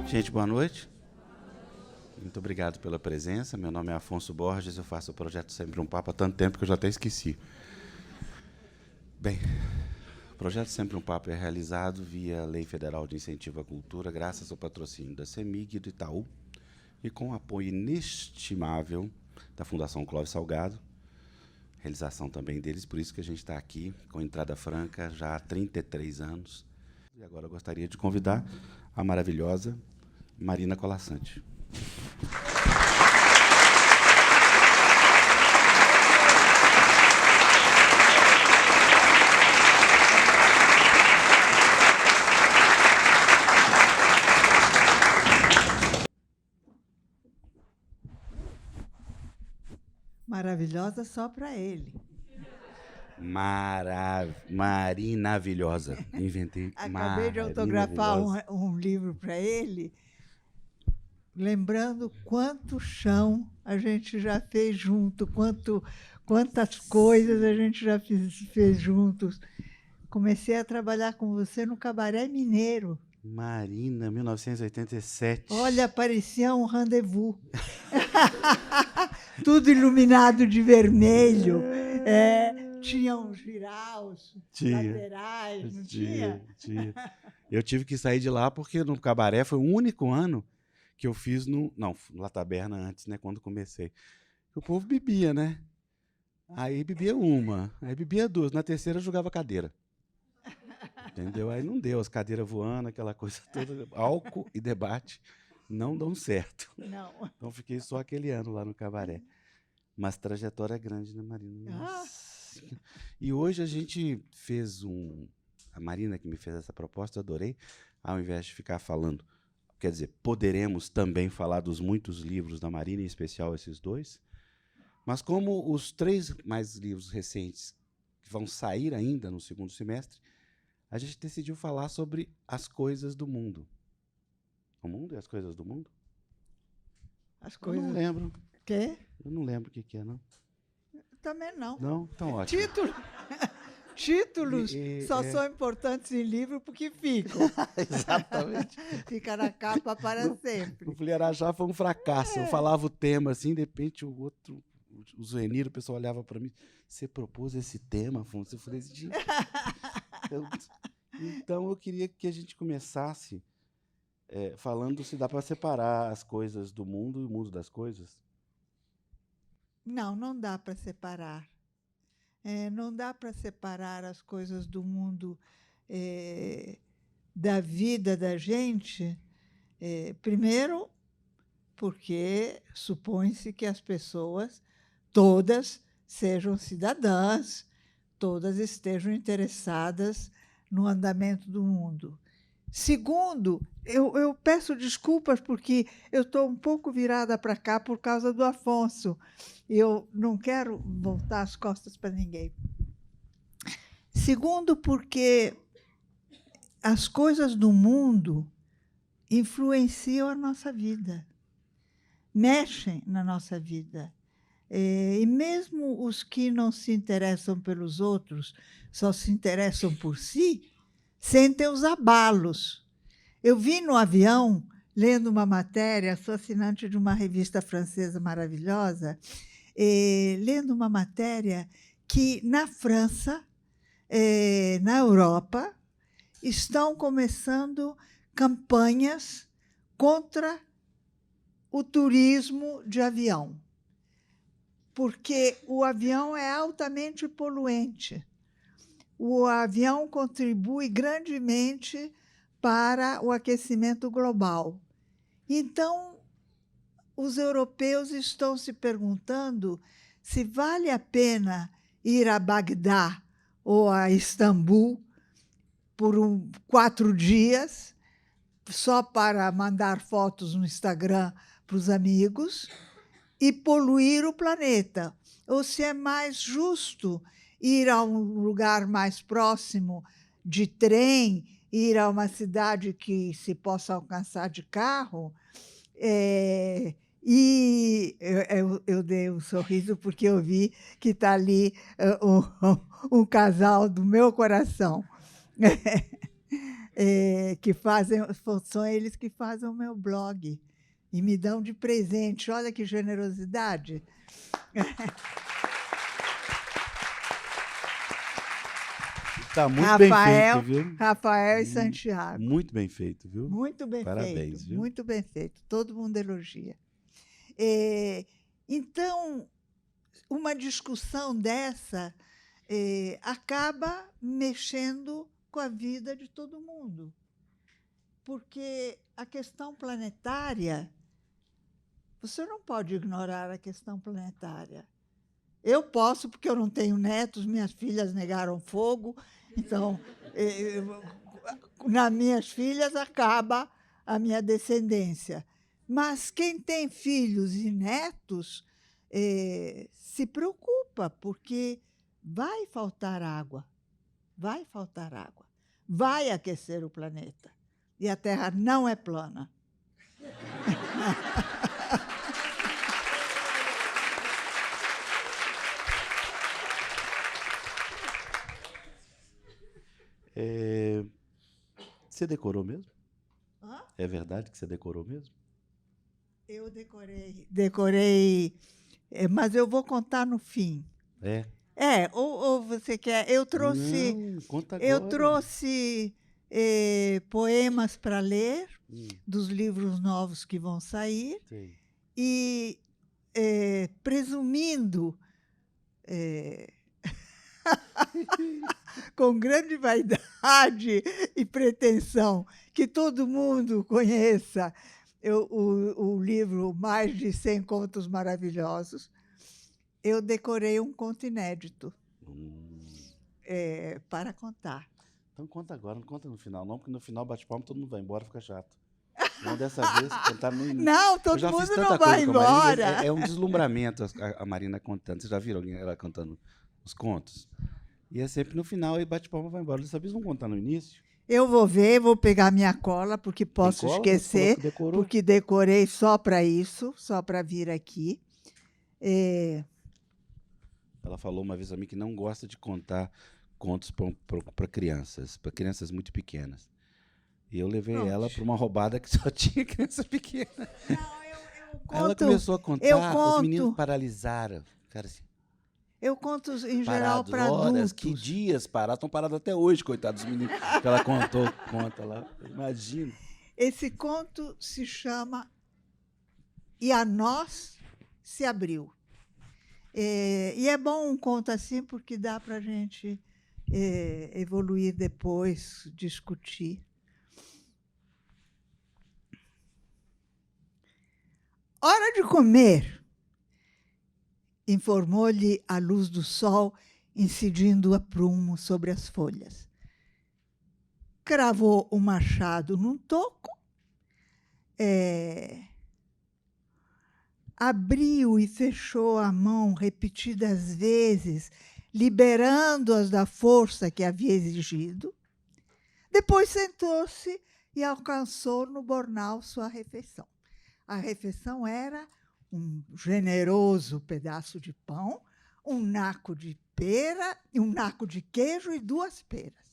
Gente, boa noite. Muito obrigado pela presença. Meu nome é Afonso Borges, eu faço o projeto Sempre um Papo há tanto tempo que eu já até esqueci. Bem, o projeto Sempre um Papo é realizado via Lei Federal de Incentivo à Cultura, graças ao patrocínio da CEMIG e do Itaú, e com o apoio inestimável da Fundação Clóvis Salgado, realização também deles, por isso que a gente está aqui, com entrada franca, já há 33 anos. E agora eu gostaria de convidar a maravilhosa Marina Colasanti. Maravilhosa só para ele. Marinavilhosa. Inventei. Acabei de autografar um livro para ele, lembrando quanto chão a gente já fez junto, quantas coisas a gente já fez juntos. Comecei a trabalhar com você no Cabaré Mineiro. Marina, 1987. Olha, parecia um rendezvous. Tudo iluminado de vermelho. Tinha uns giraus laterais, não tinha? Tinha. Eu tive que sair de lá porque no Cabaré foi o único ano que eu fiz no La Taberna antes, né, quando comecei. O povo bebia, né? Aí bebia uma, aí bebia duas, na terceira eu jogava cadeira. Entendeu? Aí não deu, as cadeiras voando, aquela coisa toda, álcool e debate não dão certo. Não. Então fiquei só aquele ano lá no Cabaré. Mas trajetória grande, né, Marina? E hoje a gente fez a Marina que me fez essa proposta, eu adorei, ao invés de ficar falando, quer dizer, poderemos também falar dos muitos livros da Marina, em especial esses dois, mas como os 3 mais livros recentes que vão sair ainda no segundo semestre, a gente decidiu falar sobre as coisas do mundo. O mundo e as coisas do mundo? As coisas... Eu não lembro. Quê? Eu não lembro o que é, não. Também não. Não? Então ótimo. Títulos só são importantes em livro porque ficam. Exatamente. Fica na capa para sempre. O Fulharajá foi um fracasso. Eu falava o tema assim, de repente o Zuenir, o pessoal olhava para mim, você propôs esse tema, Afonso? Eu falei, gente... Então eu queria que a gente começasse falando se dá para separar as coisas do mundo e o mundo das coisas. Não dá para separar. Não dá para separar as coisas do mundo da vida da gente. Primeiro, porque supõe-se que as pessoas todas sejam cidadãs, todas estejam interessadas no andamento do mundo. Segundo, eu peço desculpas porque eu estou um pouco virada para cá por causa do Afonso. Eu não quero voltar as costas para ninguém. Segundo, porque as coisas do mundo influenciam a nossa vida, mexem na nossa vida. E mesmo os que não se interessam pelos outros, só se interessam por si, sentem os abalos. Eu vi no avião, lendo uma matéria, sou assinante de uma revista francesa maravilhosa, lendo uma matéria que, na França, na Europa, estão começando campanhas contra o turismo de avião, porque o avião é altamente poluente. O avião contribui grandemente para o aquecimento global. Então, os europeus estão se perguntando se vale a pena ir a Bagdá ou a Istambul por 4 dias, só para mandar fotos no Instagram para os amigos e poluir o planeta, ou se é mais justo ir a um lugar mais próximo de trem, ir a uma cidade que se possa alcançar de carro, E eu dei um sorriso porque eu vi que está ali um casal do meu coração, que são eles que fazem o meu blog e me dão de presente. Olha que generosidade. Está muito bem feito, viu? Rafael e Santiago. Muito bem feito, viu? Muito bem Parabéns, feito, viu? muito bem feito. Todo mundo elogia. Então, uma discussão dessa acaba mexendo com a vida de todo mundo, porque a questão planetária, você não pode ignorar a questão planetária. Eu posso, porque eu não tenho netos, minhas filhas negaram fogo, então, nas minhas filhas acaba a minha descendência. Mas quem tem filhos e netos se preocupa, porque vai faltar água, vai aquecer o planeta. E a Terra não é plana. Você decorou mesmo? Hã? É verdade que você decorou mesmo? Eu decorei, mas eu vou contar no fim. É. Ou você quer? Eu trouxe, Não, conta eu agora. trouxe poemas para ler dos livros novos que vão sair. Sei. E presumindo com grande vaidade e pretensão que todo mundo conheça o livro Mais de 100 Contos Maravilhosos, eu decorei um conto inédito para contar. Então conta agora, não conta no final, não, porque no final bate palma, todo mundo vai embora, fica chato. Não, dessa vez, contar no início. Não, todo mundo não vai embora. É um deslumbramento a Marina contando. Você já viram ela cantando os contos? E é sempre no final, e bate palma e vai embora. Dessa vez vamos contar no início? Eu vou ver, vou pegar minha cola, porque posso esquecer, porque decorei só para isso, só para vir aqui. Ela falou uma vez a mim que não gosta de contar contos para crianças muito pequenas. E eu levei ela para uma roubada que só tinha criança pequena. Não, eu conto, ela começou a contar, os meninos paralisaram. Cara, assim, eu conto, em geral, para horas, adultos. que dias parados, estão parados até hoje, coitados dos meninos, que ela conta lá. Imagina. Esse conto se chama E a Nós se Abriu. E é bom um conto assim, porque dá para a gente evoluir depois, discutir. Hora de comer, informou-lhe a luz do sol incidindo a prumo sobre as folhas. Cravou o machado num toco, abriu e fechou a mão repetidas vezes, liberando-as da força que havia exigido. Depois sentou-se e alcançou no bornal sua refeição. A refeição era um generoso pedaço de pão, um naco de pera, um naco de queijo e 2 peras.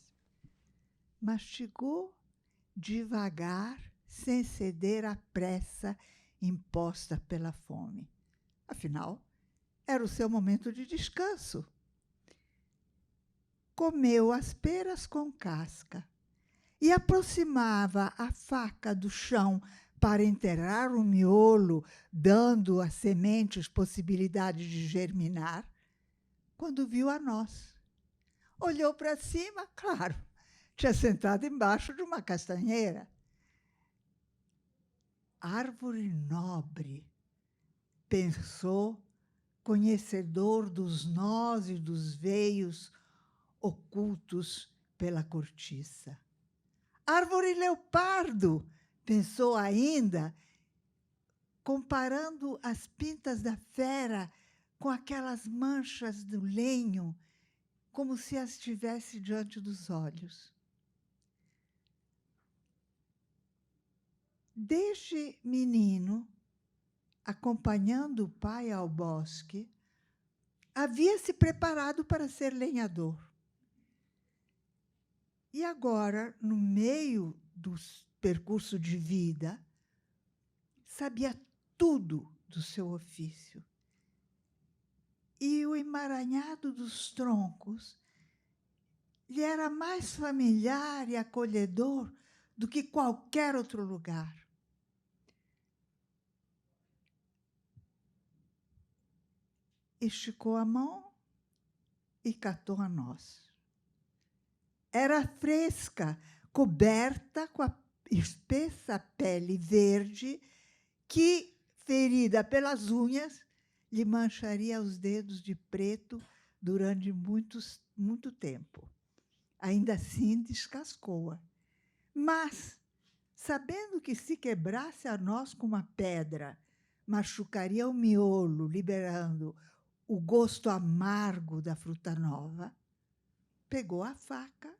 Mastigou devagar, sem ceder à pressa imposta pela fome. Afinal, era o seu momento de descanso. Comeu as peras com casca e aproximava a faca do chão para enterrar o miolo, dando às sementes possibilidade de germinar, quando viu a Nós. Olhou para cima, claro, tinha sentado embaixo de uma castanheira. Árvore nobre, pensou, conhecedor dos nós e dos veios ocultos pela cortiça. Árvore leopardo, pensou ainda, comparando as pintas da fera com aquelas manchas do lenho, como se as tivesse diante dos olhos. Desde menino, acompanhando o pai ao bosque, havia se preparado para ser lenhador. E agora, no meio do percurso de vida, sabia tudo do seu ofício. E o emaranhado dos troncos lhe era mais familiar e acolhedor do que qualquer outro lugar. Esticou a mão e catou a noz. Era fresca, coberta com a espessa pele verde que, ferida pelas unhas, lhe mancharia os dedos de preto durante muito tempo. Ainda assim, descascou-a. Mas, sabendo que se quebrasse a noz com uma pedra, machucaria o miolo, liberando o gosto amargo da fruta nova, pegou a faca,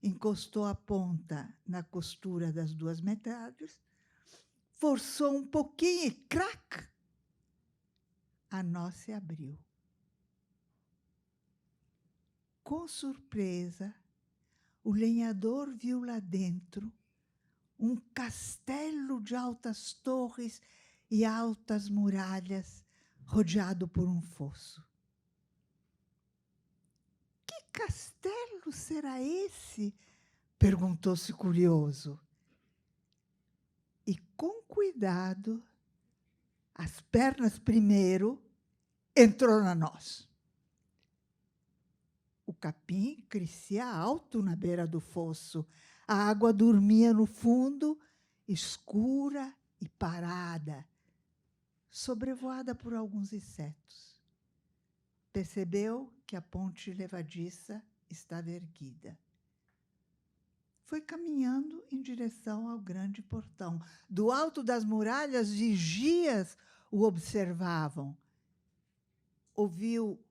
encostou a ponta na costura das duas metades, forçou um pouquinho e crac! A noz se abriu. Com surpresa, o lenhador viu lá dentro um castelo de altas torres e altas muralhas, rodeado por um fosso. Que castelo será esse? Perguntou-se curioso. E, com cuidado, as pernas primeiro, entrou na noz. O capim crescia alto na beira do fosso. A água dormia no fundo, escura e parada, sobrevoada por alguns insetos. Percebeu que a ponte levadiça estava erguida. Foi caminhando em direção ao grande portão. Do alto das muralhas, vigias o observavam. Ouviu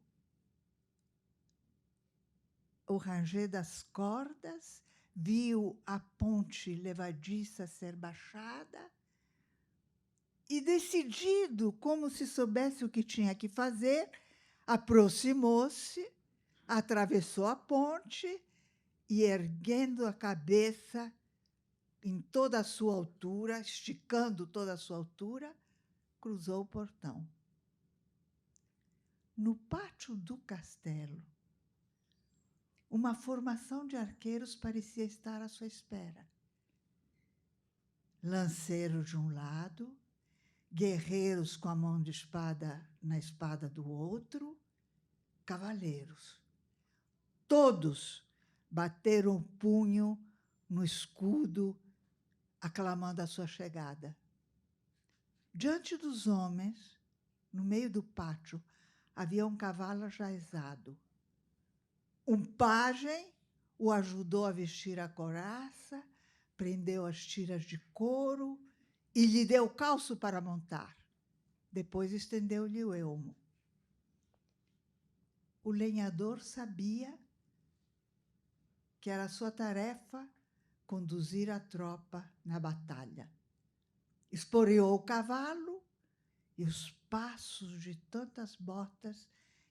o ranger das cordas, viu a ponte levadiça ser baixada e, decidido, como se soubesse o que tinha que fazer, aproximou-se, atravessou a ponte e, erguendo a cabeça em toda a sua altura, esticando toda a sua altura, cruzou o portão. No pátio do castelo, uma formação de arqueiros parecia estar à sua espera. Lanceiros de um lado, guerreiros com a mão de espada na espada do outro, cavaleiros. Todos bateram o punho no escudo, aclamando a sua chegada. Diante dos homens, no meio do pátio, havia um cavalo ajaezado. Um pajem o ajudou a vestir a couraça, prendeu as tiras de couro e lhe deu calço para montar. Depois estendeu-lhe o elmo. O lenhador sabia que era sua tarefa conduzir a tropa na batalha. Esporeou o cavalo e os passos de tantas botas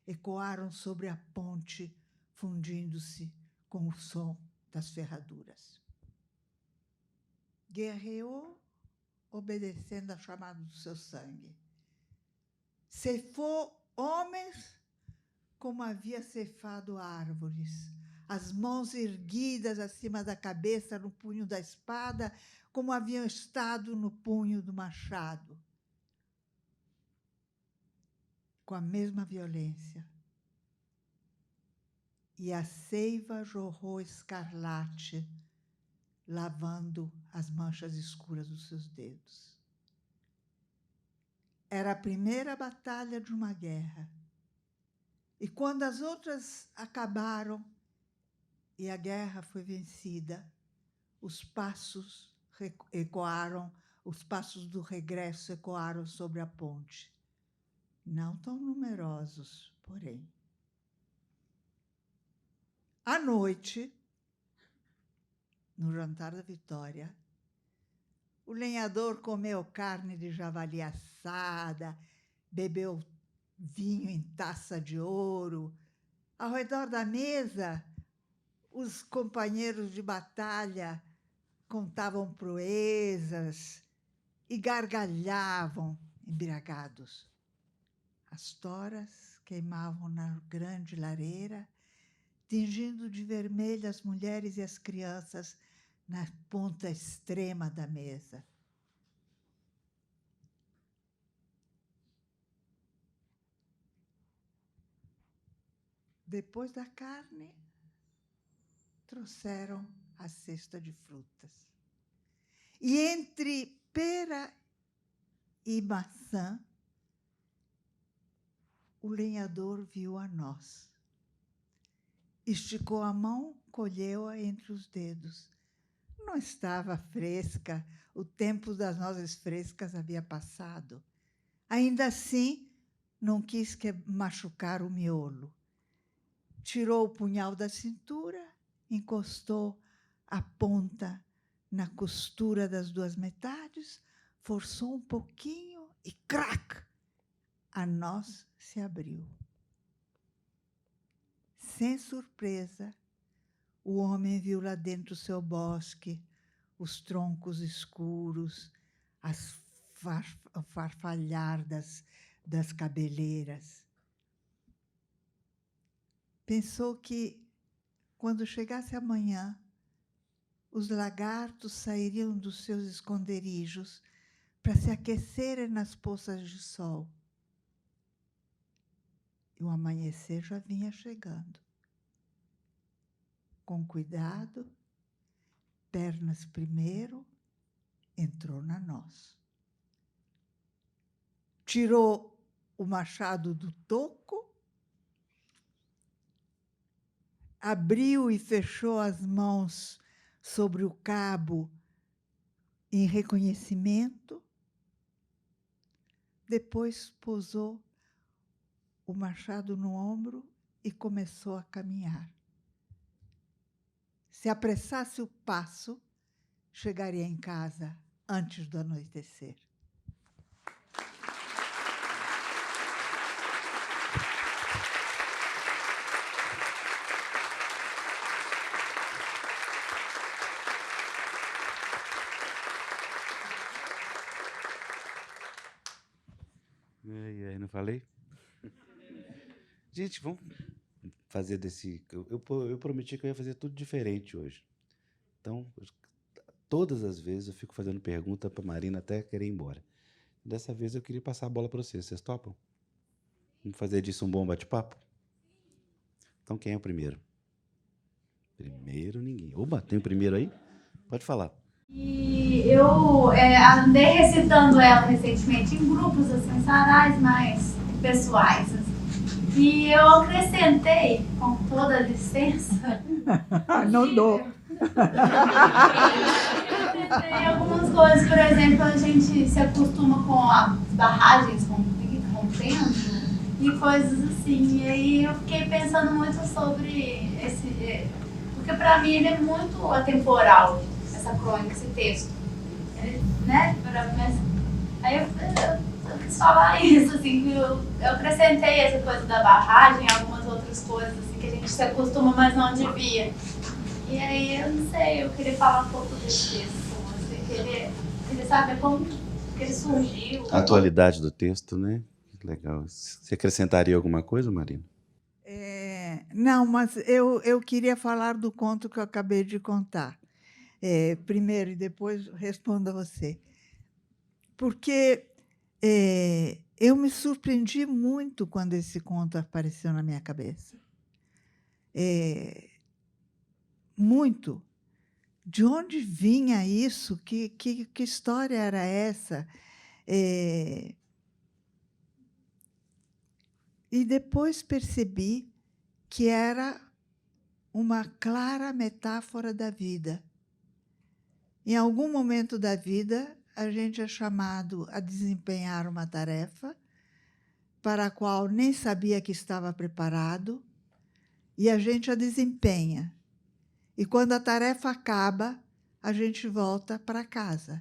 ecoaram sobre a ponte, fundindo-se com o som das ferraduras. Guerreou, obedecendo a chamada do seu sangue. Ceifou homens como havia ceifado árvores, as mãos erguidas acima da cabeça no punho da espada, como haviam estado no punho do machado. Com a mesma violência. E a seiva jorrou escarlate, lavando as manchas escuras dos seus dedos. Era a primeira batalha de uma guerra. E quando as outras acabaram e a guerra foi vencida, os passos ecoaram, os passos do regresso ecoaram sobre a ponte. Não tão numerosos, porém. À noite, no jantar da vitória, O lenhador comeu carne de javali assada, bebeu vinho em taça de ouro. Ao redor da mesa, os companheiros de batalha contavam proezas e gargalhavam embriagados. As toras queimavam na grande lareira, tingindo de vermelho as mulheres e as crianças na ponta extrema da mesa. Depois da carne, trouxeram a cesta de frutas. E entre pera e maçã, o lenhador viu a noz. Esticou a mão, colheu-a entre os dedos. Não estava fresca, o tempo das nozes frescas havia passado. Ainda assim, não quis machucar o miolo. Tirou o punhal da cintura, encostou a ponta na costura das duas metades, forçou um pouquinho e crac! A noz se abriu. Sem surpresa, o homem viu lá dentro o seu bosque, os troncos escuros, o farfalhar das cabeleiras. Pensou que, quando chegasse amanhã, os lagartos sairiam dos seus esconderijos para se aquecerem nas poças de sol. E o amanhecer já vinha chegando. Com cuidado, pernas primeiro, entrou na noz. Tirou o machado do toco, abriu e fechou as mãos sobre o cabo em reconhecimento, depois pousou o machado no ombro e começou a caminhar. Se apressasse o passo, chegaria em casa antes do anoitecer. E aí, não falei? Gente, vamos fazer desse... Eu prometi que eu ia fazer tudo diferente hoje. Então, todas as vezes eu fico fazendo pergunta para a Marina até querer ir embora. Dessa vez eu queria passar a bola para vocês. Vocês topam? Vamos fazer disso um bom bate-papo? Então, quem é o primeiro? Primeiro, ninguém. Oba, tem o primeiro aí? Pode falar. E eu andei recitando ela recentemente em grupos, assim, sarais mais pessoais. Assim. E eu acrescentei, com toda licença... Não dou. Acrescentei algumas coisas, por exemplo, a gente se acostuma com as barragens rompendo e coisas assim. E aí eu fiquei pensando muito sobre esse... Porque para mim ele é muito atemporal. Essa crônica, esse texto, né? Aí eu quis falar isso, assim, que eu acrescentei essa coisa da barragem, algumas outras coisas assim, que a gente se acostuma, mas não devia. E aí, eu não sei, eu queria falar um pouco desse texto, assim, queria saber como que ele surgiu. A atualidade do texto, né? Que legal. Você acrescentaria alguma coisa, Marina? Não, mas eu queria falar do conto que eu acabei de contar. Primeiro e depois respondo a você. Porque eu me surpreendi muito quando esse conto apareceu na minha cabeça. Muito. De onde vinha isso? Que história era essa? E depois percebi que era uma clara metáfora da vida. Em algum momento da vida, a gente é chamado a desempenhar uma tarefa para a qual nem sabia que estava preparado, e a gente a desempenha. E quando a tarefa acaba, a gente volta para casa.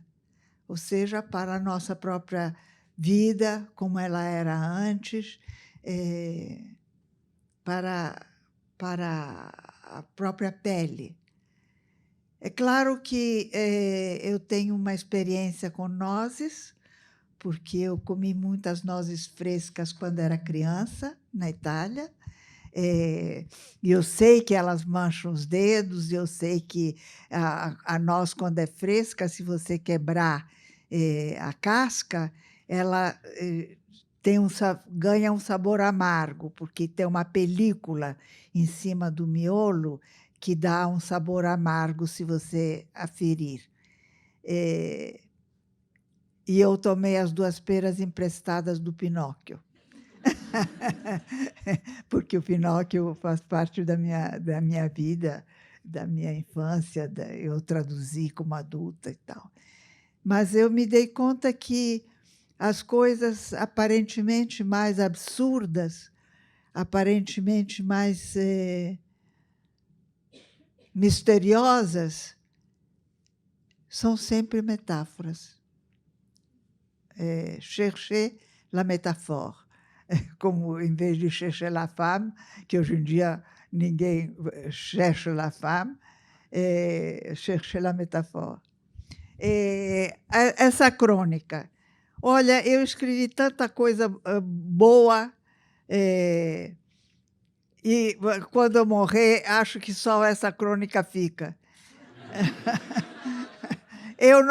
ou seja, para a nossa própria vida, como ela era antes, para a própria pele. É claro que eu tenho uma experiência com nozes, porque eu comi muitas nozes frescas quando era criança, na Itália, e eu sei que elas mancham os dedos, e eu sei que a noz, quando é fresca, se você quebrar a casca, ela ganha um sabor amargo, porque tem uma película em cima do miolo que dá um sabor amargo se você aferir. E eu tomei as 2 peras emprestadas do Pinóquio. Porque o Pinóquio faz parte da minha vida, da minha infância, eu traduzi como adulta e tal. Mas eu me dei conta que as coisas aparentemente mais absurdas, aparentemente mais misteriosas, são sempre metáforas. Chercher la métaphore. Como, em vez de chercher la femme, que hoje em dia ninguém cherche la femme, chercher la métaphore. Essa crônica. Olha, eu escrevi tanta coisa boa, e quando eu morrer, acho que só essa crônica fica. Eu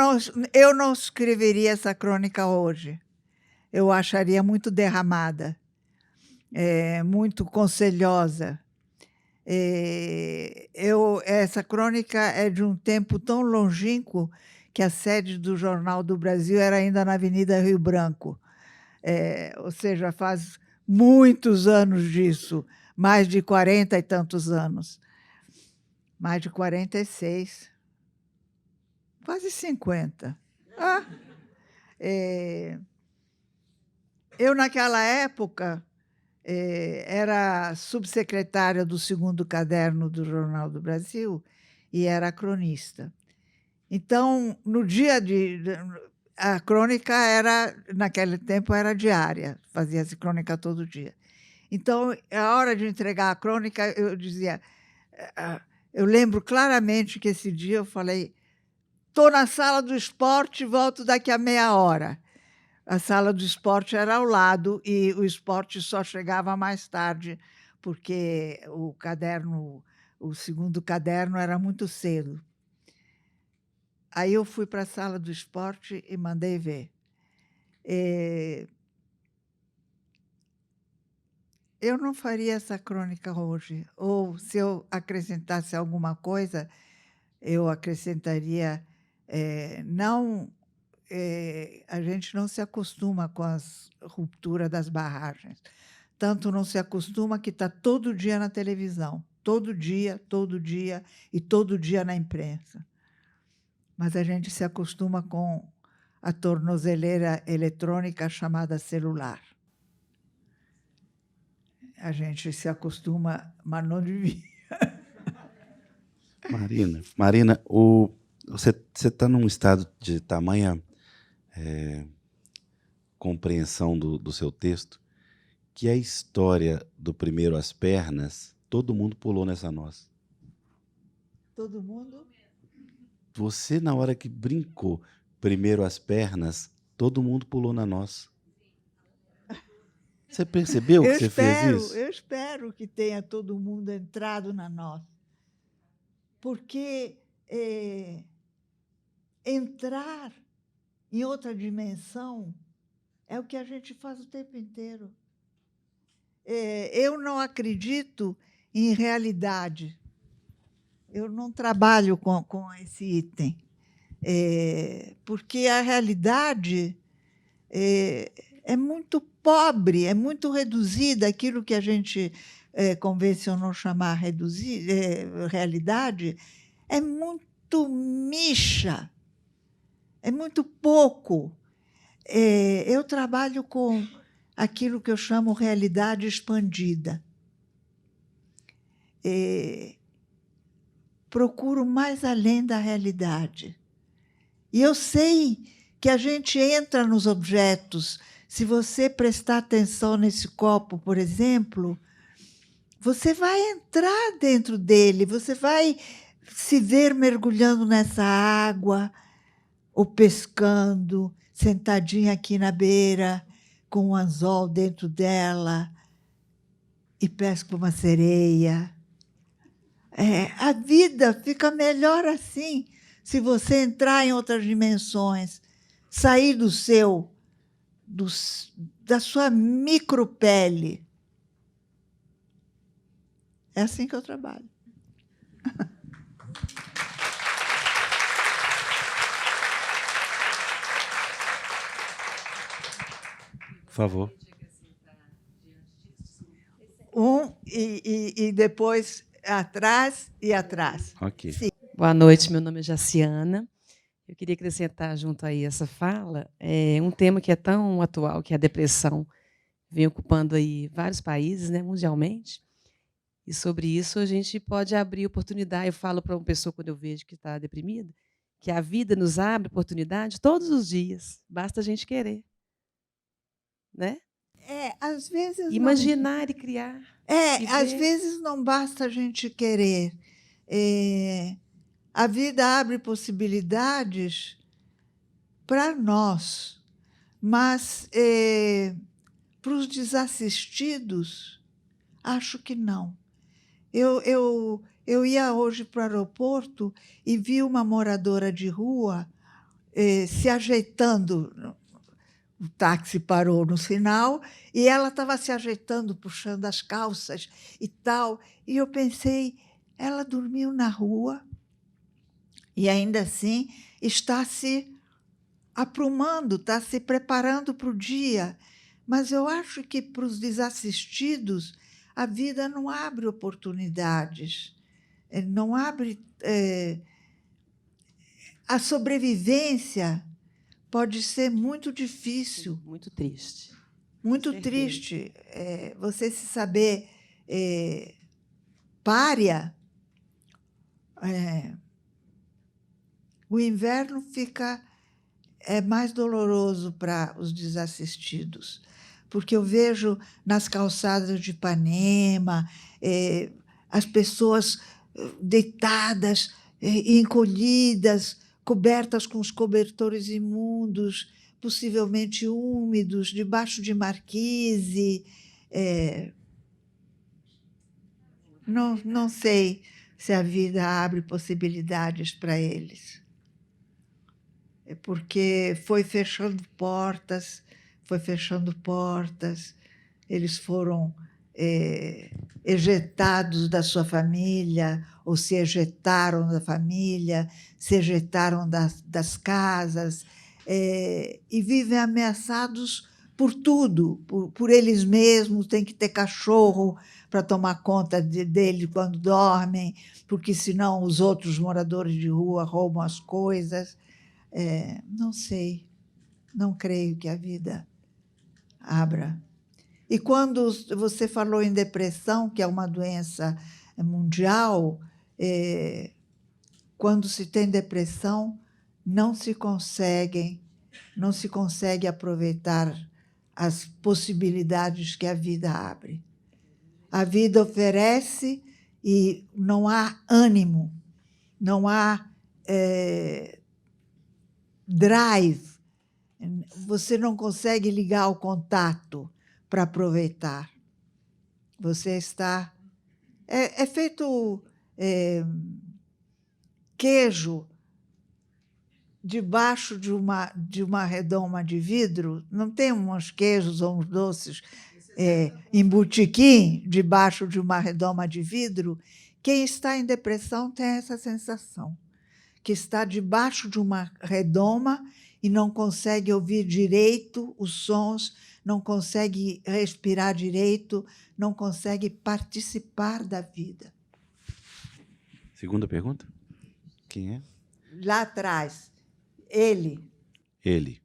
não escreveria essa crônica hoje. Eu acharia muito derramada, muito conselhosa. Essa crônica é de um tempo tão longínquo que a sede do Jornal do Brasil era ainda na Avenida Rio Branco. Ou seja, faz muitos anos disso, mais de 40 e tantos anos. Mais de 46. Quase 50. Eu, naquela época, era subsecretária do 2º caderno do Jornal do Brasil e era cronista. Então, no dia a crônica era, naquele tempo, era diária, fazia-se crônica todo dia. Então, a hora de entregar a crônica, eu dizia... Eu lembro claramente que esse dia eu falei: estou na sala do esporte, volto daqui a meia hora. A sala do esporte era ao lado e o esporte só chegava mais tarde, porque o 2º caderno era muito cedo. Aí eu fui para a sala do esporte e mandei ver. Eu não faria essa crônica hoje, ou se eu acrescentasse alguma coisa, eu acrescentaria, a gente não se acostuma com a ruptura das barragens. Tanto não se acostuma que está todo dia na televisão, todo dia e todo dia na imprensa. Mas a gente se acostuma com a tornozeleira eletrônica chamada celular. A gente se acostuma, mas não devia. Marina, você está num estado de tamanha compreensão do seu texto que a história do primeiro As Pernas, todo mundo pulou nessa noz. Todo mundo? Você, na hora que brincou primeiro As Pernas, todo mundo pulou na noz. Você percebeu que você fez isso? Eu espero que tenha todo mundo entrado na noz. Porque entrar em outra dimensão é o que a gente faz o tempo inteiro. Eu não acredito em realidade. Eu não trabalho com esse item, porque a realidade é muito pobre, é muito reduzida. Aquilo que a gente convencionou chamar realidade é muito micha, é muito pouco. Eu trabalho com aquilo que eu chamo realidade expandida. Procuro mais além da realidade. E eu sei que a gente entra nos objetos. Se você prestar atenção nesse copo, por exemplo, você vai entrar dentro dele, você vai se ver mergulhando nessa água, ou pescando, sentadinha aqui na beira, com um anzol dentro dela, e pesca uma sereia. A vida fica melhor assim, se você entrar em outras dimensões, sair da sua micropele. É assim que eu trabalho. Por favor. E depois atrás e atrás. Ok. Sim. Boa noite, meu nome é Jaciana. Eu queria acrescentar junto aí essa fala um tema que é tão atual, que é a depressão, vem ocupando aí vários países, né, mundialmente. E sobre isso a gente pode abrir oportunidade. Eu falo para uma pessoa quando eu vejo que está deprimida, que a vida nos abre oportunidade todos os dias, basta a gente querer, né? Às vezes imaginar e criar. Às vezes não basta a gente querer. A vida abre possibilidades para nós, mas para os desassistidos, acho que não. Eu ia hoje para o aeroporto e vi uma moradora de rua se ajeitando. O táxi parou no sinal e ela estava se ajeitando, puxando as calças e tal. E eu pensei, ela dormiu na rua e, ainda assim, está se aprumando, está se preparando para o dia. Mas eu acho que, para os desassistidos, a vida não abre oportunidades, não abre... a sobrevivência pode ser muito difícil. Muito triste. Muito triste. Você se saber pária. O inverno fica mais doloroso para os desassistidos, porque eu vejo nas calçadas de Ipanema as pessoas deitadas, encolhidas, cobertas com os cobertores imundos, possivelmente úmidos, debaixo de marquise. Não sei se a vida abre possibilidades para eles. Porque foi fechando portas, eles foram ejetados da sua família, ou se ejetaram da família, se ejetaram das casas, e vivem ameaçados por tudo, por eles mesmos. Tem que ter cachorro para tomar conta dele quando dormem, porque senão os outros moradores de rua roubam as coisas. Não sei, não creio que a vida abra. E quando você falou em depressão, que é uma doença mundial, quando se tem depressão, não se consegue aproveitar as possibilidades que a vida abre. A vida oferece e não há ânimo, não há drive, você não consegue ligar o contato para aproveitar. Você está... É feito queijo debaixo de uma redoma de vidro. Não tem uns queijos ou uns doces em botequim debaixo de uma redoma de vidro? Quem está em depressão tem essa sensação, que está debaixo de uma redoma e não consegue ouvir direito os sons, não consegue respirar direito, não consegue participar da vida. Segunda pergunta? Quem é? Lá atrás, ele. Ele.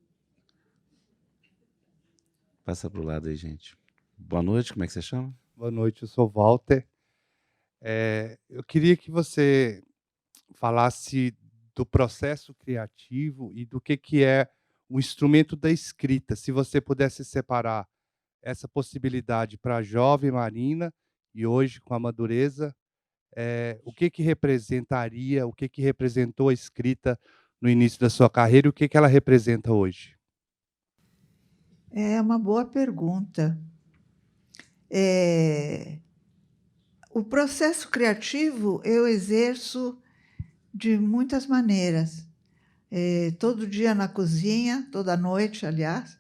Passa para o lado aí, gente. Boa noite, como é que você chama? Boa noite, eu sou Walter. Eu queria que você falasse do processo criativo e do que é o instrumento da escrita. Se você pudesse separar essa possibilidade para a jovem Marina e hoje com a madureza, o que que representaria, o que que representou a escrita no início da sua carreira e o que que ela representa hoje? É uma boa pergunta. O processo criativo eu exerço de muitas maneiras. Todo dia na cozinha, toda noite, aliás.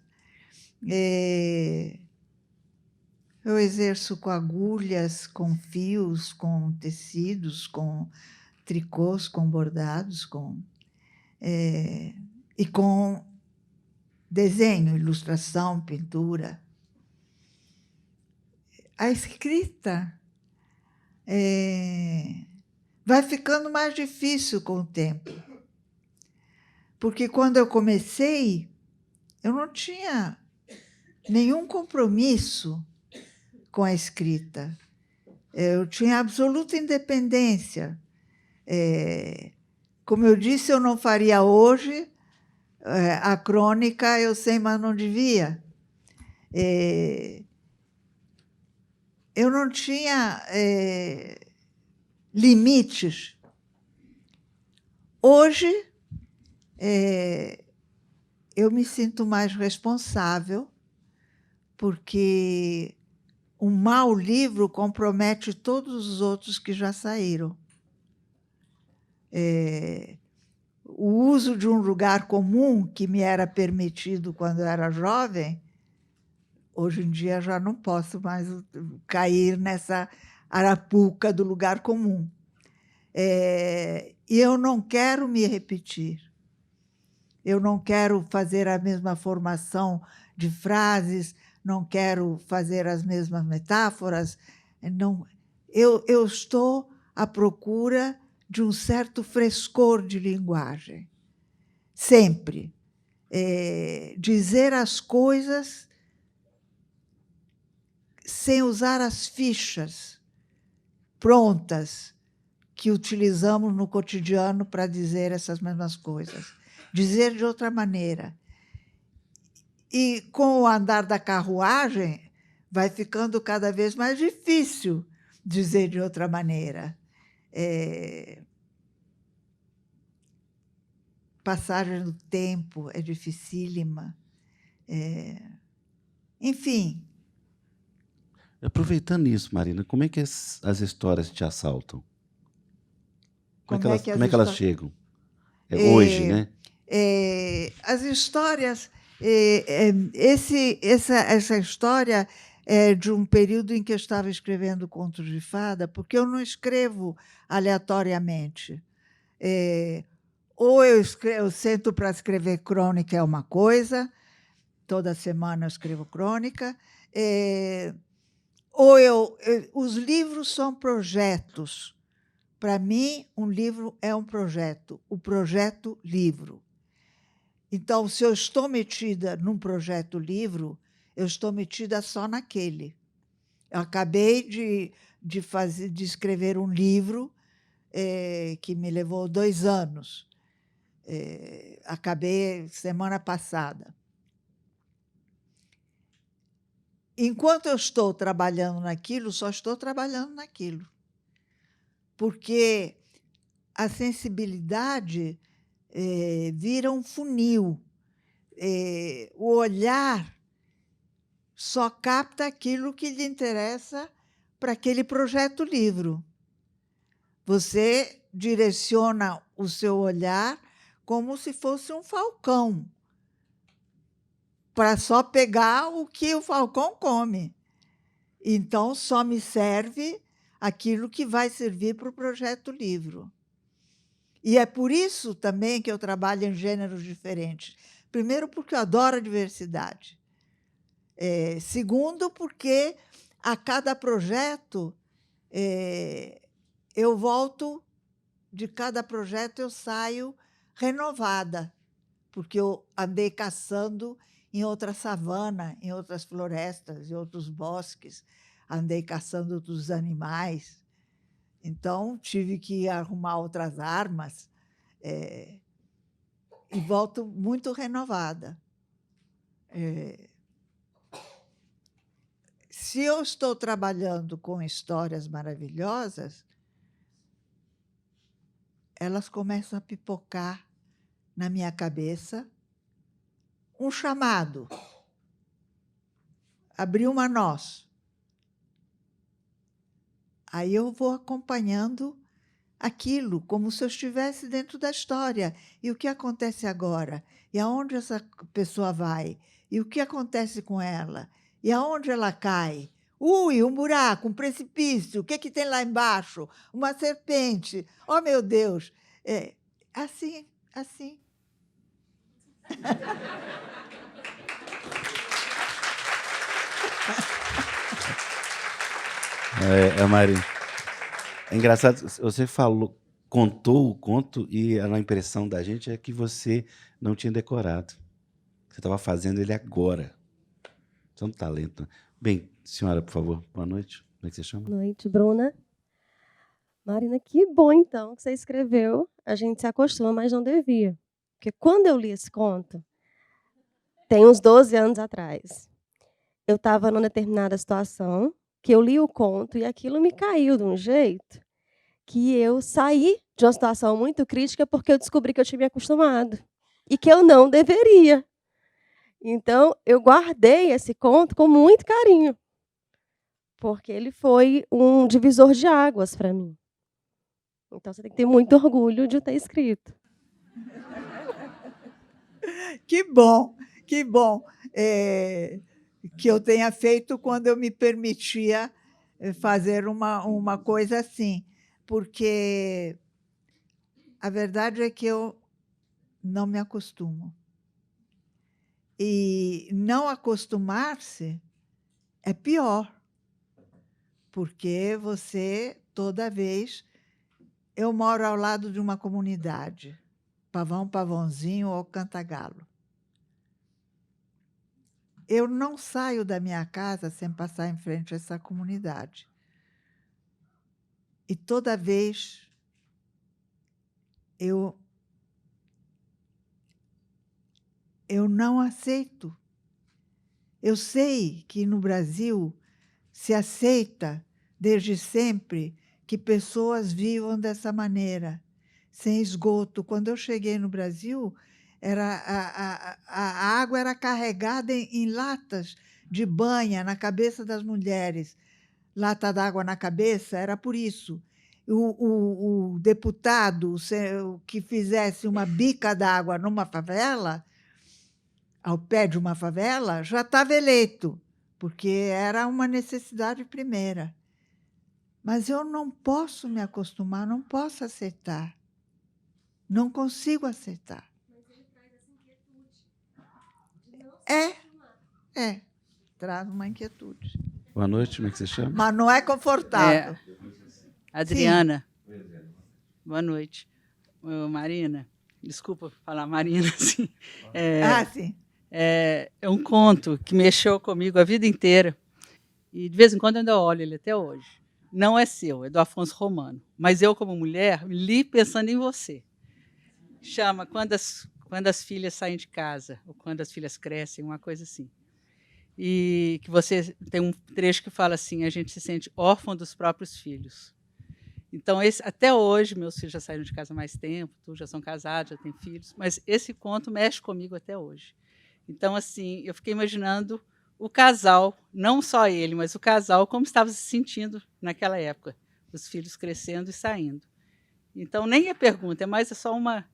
Eu exerço com agulhas, com fios, com tecidos, com tricôs, com bordados, e com desenho, ilustração, pintura. A escrita vai ficando mais difícil com o tempo. Porque quando eu comecei, eu não tinha nenhum compromisso com a escrita. Eu tinha absoluta independência. Como eu disse, eu não faria hoje a crônica Eu Sei, Mas Não Devia. Eu não tinha limites. Hoje, eu me sinto mais responsável, porque um mau livro compromete todos os outros que já saíram. O uso de um lugar comum que me era permitido quando eu era jovem, hoje em dia já não posso mais cair nessa arapuca do lugar comum. E eu não quero me repetir. Eu não quero fazer a mesma formação de frases, não quero fazer as mesmas metáforas. Não, eu estou à procura de um certo frescor de linguagem. Sempre. Dizer as coisas sem usar as fichas prontas que utilizamos no cotidiano para dizer essas mesmas coisas. Dizer de outra maneira. E, com o andar da carruagem, vai ficando cada vez mais difícil dizer de outra maneira. Passagem do tempo é dificílima. Enfim. Aproveitando isso, Marina, como é que as histórias te assaltam? Como é que elas chegam? Hoje, né? As histórias... essa história é de um período em que eu estava escrevendo contos de fada, porque eu não escrevo aleatoriamente. Ou eu sento para escrever crônica, é uma coisa, toda semana eu escrevo crônica, os livros são projetos. Para mim, um livro é um projeto, o projeto livro. Então, se eu estou metida num projeto livro, eu estou metida só naquele. Eu acabei de escrever um livro que me levou 2 anos. Acabei semana passada. Enquanto eu estou trabalhando naquilo, só estou trabalhando naquilo. Porque a sensibilidade vira um funil. O olhar só capta aquilo que lhe interessa para aquele projeto livro. Você direciona o seu olhar como se fosse um falcão, para só pegar o que o falcão come. Então, só me serve aquilo que vai servir para o projeto livro. E é por isso também que eu trabalho em gêneros diferentes. Primeiro, porque eu adoro a diversidade. Segundo, porque a cada projeto eu volto, de cada projeto eu saio renovada, porque eu andei caçando em outra savana, em outras florestas, em outros bosques, andei caçando outros animais. Então, tive que arrumar outras armas. e volto muito renovada. Se eu estou trabalhando com histórias maravilhosas, elas começam a pipocar na minha cabeça um chamado, abrir uma noz. Aí eu vou acompanhando aquilo como se eu estivesse dentro da história. E o que acontece agora? E aonde essa pessoa vai? E o que acontece com ela? E aonde ela cai? Ui, um buraco, um precipício. O que, que tem lá embaixo? Uma serpente. Oh, meu Deus! Assim, assim. Mari, é engraçado, você contou o conto e a impressão da gente é que você não tinha decorado. Você estava fazendo ele agora. Você é um talento. Bem, senhora, por favor, boa noite. Como é que você chama? Boa noite, Bruna. Marina, que bom, então, que você escreveu. A gente se acostuma, mas não devia. Porque quando eu li esse conto, tem uns 12 anos atrás, eu estava numa determinada situação, que eu li o conto e aquilo me caiu de um jeito que eu saí de uma situação muito crítica porque eu descobri que eu tinha me acostumado e que eu não deveria. Então, eu guardei esse conto com muito carinho, porque ele foi um divisor de águas para mim. Então, você tem que ter muito orgulho de ter escrito. Que bom, que bom que eu tenha feito quando eu me permitia fazer uma coisa assim, porque a verdade é que eu não me acostumo. E não acostumar-se é pior, porque você, toda vez... Eu moro ao lado de uma comunidade, Pavão, Pavãozinho ou Cantagalo. Eu não saio da minha casa sem passar em frente a essa comunidade. E toda vez eu não aceito. Eu sei que no Brasil se aceita desde sempre que pessoas vivam dessa maneira, sem esgoto. Quando eu cheguei no Brasil, a água era carregada em latas de banha na cabeça das mulheres. Lata d'água na cabeça era por isso. O deputado que fizesse uma bica d'água numa favela, ao pé de uma favela, já estava eleito, porque era uma necessidade primeira. Mas eu não posso me acostumar, não posso aceitar. Não consigo aceitar. Mas ele traz essa inquietude. Traz uma inquietude. Boa noite, como é que você chama? Mas não é confortável. Adriana. Sim. Boa noite. Marina, desculpa falar Marina assim. Sim. É um conto que mexeu comigo a vida inteira. E de vez em quando eu ainda olho ele até hoje. Não é seu, é do Afonso Romano. Mas eu, como mulher, li pensando em você. Chama Quando as Filhas Saem de Casa, ou Quando as Filhas Crescem, uma coisa assim. E que você tem um trecho que fala assim, a gente se sente órfão dos próprios filhos. Então, até hoje, meus filhos já saíram de casa há mais tempo, já são casados, já têm filhos, mas esse conto mexe comigo até hoje. Então, assim, eu fiquei imaginando o casal, não só ele, mas o casal, como estava se sentindo naquela época, os filhos crescendo e saindo. Então, nem a pergunta, é só uma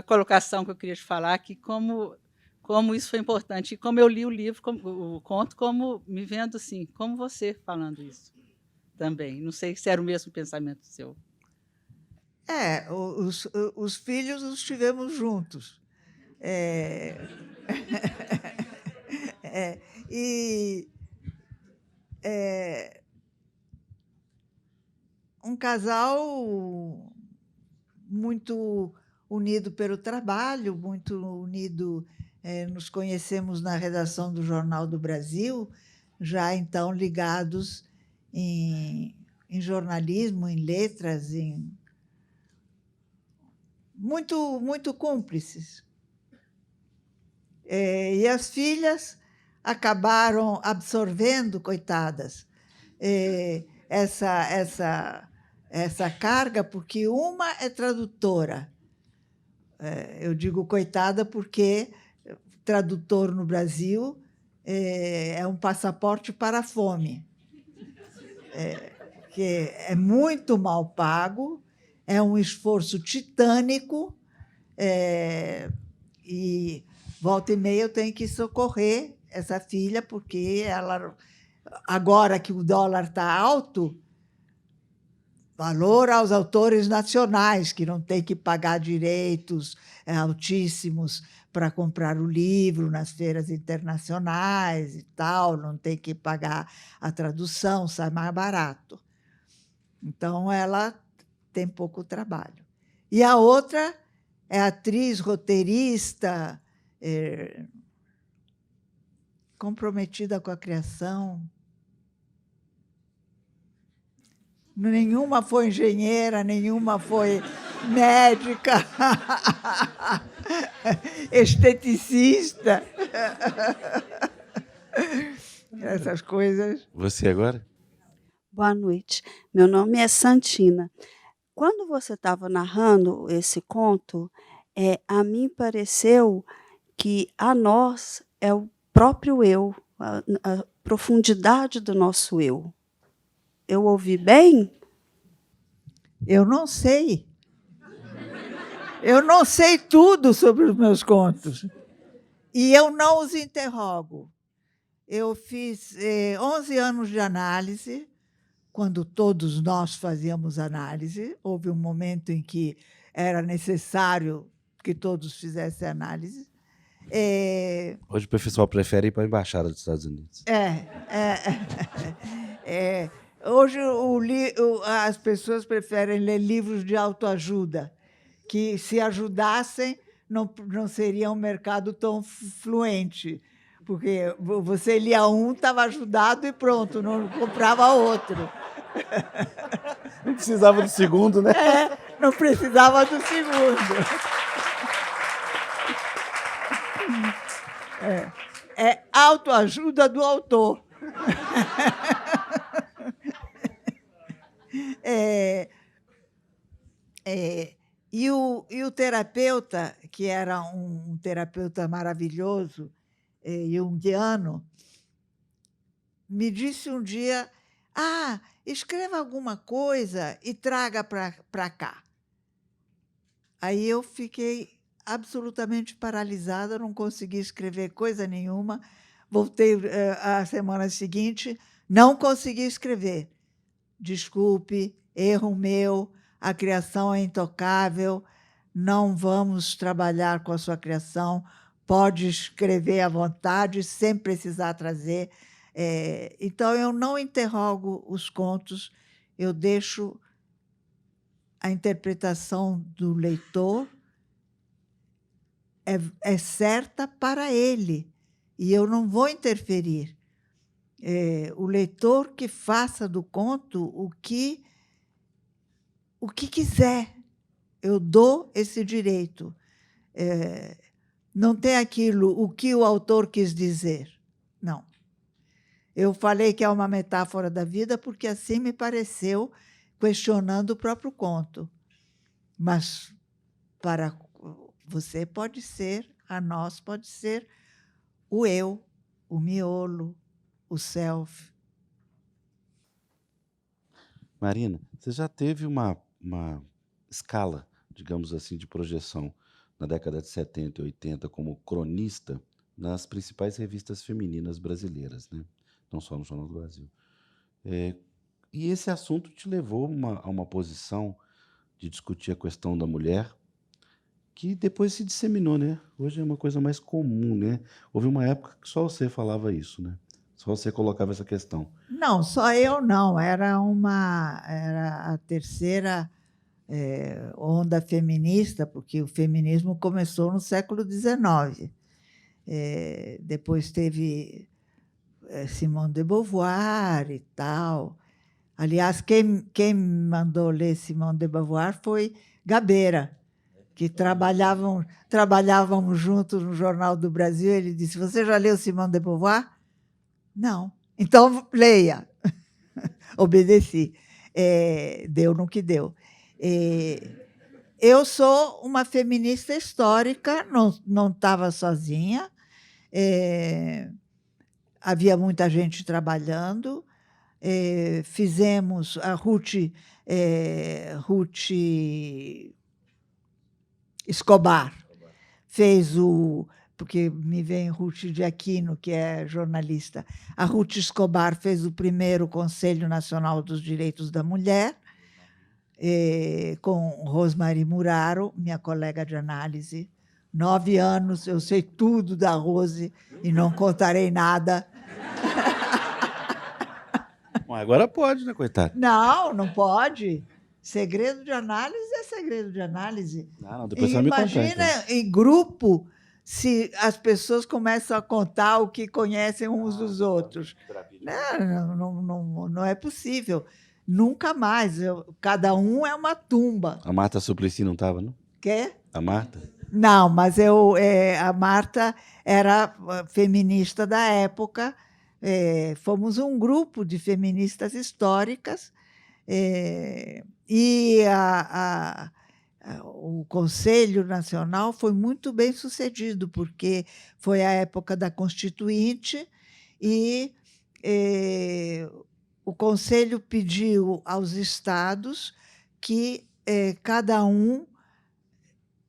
colocação que eu queria te falar, que como isso foi importante, e como eu li o livro, o conto, como me vendo assim, como você falando isso também. Não sei se era o mesmo pensamento seu. Os filhos os tivemos juntos. Um casal muito unido pelo trabalho, muito unido. Nos conhecemos na redação do Jornal do Brasil, já então ligados em jornalismo, em letras, muito cúmplices. E as filhas acabaram absorvendo, coitadas, essa carga, porque uma é tradutora. Eu digo coitada porque tradutor no Brasil é um passaporte para a fome, que é muito mal pago, é um esforço titânico, e volta e meia eu tenho que socorrer essa filha, porque ela, agora que o dólar está alto, valor aos autores nacionais, que não têm que pagar direitos altíssimos para comprar o livro nas feiras internacionais e tal, não tem que pagar a tradução, sai mais barato. Então, ela tem pouco trabalho. E a outra é atriz, roteirista, comprometida com a criação. Nenhuma foi engenheira, nenhuma foi médica, esteticista. Essas coisas. Você agora? Boa noite. Meu nome é Santina. Quando você estava narrando esse conto, a mim pareceu que a nós é o próprio eu, a profundidade do nosso eu. Eu ouvi bem? Eu não sei. Eu não sei tudo sobre os meus contos. E eu não os interrogo. Eu fiz 11 anos de análise, quando todos nós fazíamos análise. Houve um momento em que era necessário que todos fizessem análise. Hoje o pessoal prefere ir para a Embaixada dos Estados Unidos. Hoje as pessoas preferem ler livros de autoajuda, que, se ajudassem, não seria um mercado tão fluente, porque você lia um, estava ajudado e pronto, não comprava outro. Não precisava do segundo, né? Não precisava do segundo. É autoajuda do autor. E o terapeuta, que era um terapeuta maravilhoso, junguiano, me disse um dia: escreva alguma coisa e traga para cá. Aí eu fiquei absolutamente paralisada, não consegui escrever coisa nenhuma. Voltei a semana seguinte, não consegui escrever. Desculpe, erro meu, a criação é intocável, não vamos trabalhar com a sua criação, pode escrever à vontade, sem precisar trazer. Então, eu não interrogo os contos, eu deixo a interpretação do leitor é certa para ele, e eu não vou interferir. O leitor que faça do conto o que quiser. Eu dou esse direito. Não tem aquilo, o que o autor quis dizer. Não. Eu falei que é uma metáfora da vida porque assim me pareceu, questionando o próprio conto. Mas para você pode ser, a nós pode ser o eu, o miolo, o self. Marina, você já teve uma escala, digamos assim, de projeção na década de 70 e 80 como cronista nas principais revistas femininas brasileiras, né? Não só no Jornal do Brasil. E esse assunto te levou a uma posição de discutir a questão da mulher, que depois se disseminou, né? Hoje é uma coisa mais comum, né? Houve uma época que só você falava isso, né? Só você colocava essa questão. Não, só eu não. Era a terceira onda feminista, porque o feminismo começou no século XIX. Depois teve Simone de Beauvoir e tal. Aliás, quem mandou ler Simone de Beauvoir foi Gabeira, que trabalhávamos juntos no Jornal do Brasil. Ele disse: "Você já leu Simone de Beauvoir?" "Não." "Então, leia." Obedeci. Deu no que deu. Eu sou uma feminista histórica, não estava sozinha. Havia muita gente trabalhando. Fizemos a Ruth Escobar fez porque me vem Ruth de Aquino, que é jornalista. A Ruth Escobar fez o primeiro Conselho Nacional dos Direitos da Mulher, com Rosemarie Muraro, minha colega de análise. 9 anos, eu sei tudo da Rose e não contarei nada. Bom, agora pode, né, coitado? Não pode. Segredo de análise é segredo de análise. Não, depois você vai me contar, Imagina, então. em grupo, se as pessoas começam a contar o que conhecem uns dos outros. Não é possível. Nunca mais. Cada um é uma tumba. A Marta Suplicy não estava, não? Quê? A Marta? Não, mas a Marta era feminista da época. Fomos um grupo de feministas históricas. E o Conselho Nacional foi muito bem sucedido, porque foi a época da Constituinte e o Conselho pediu aos estados que cada um,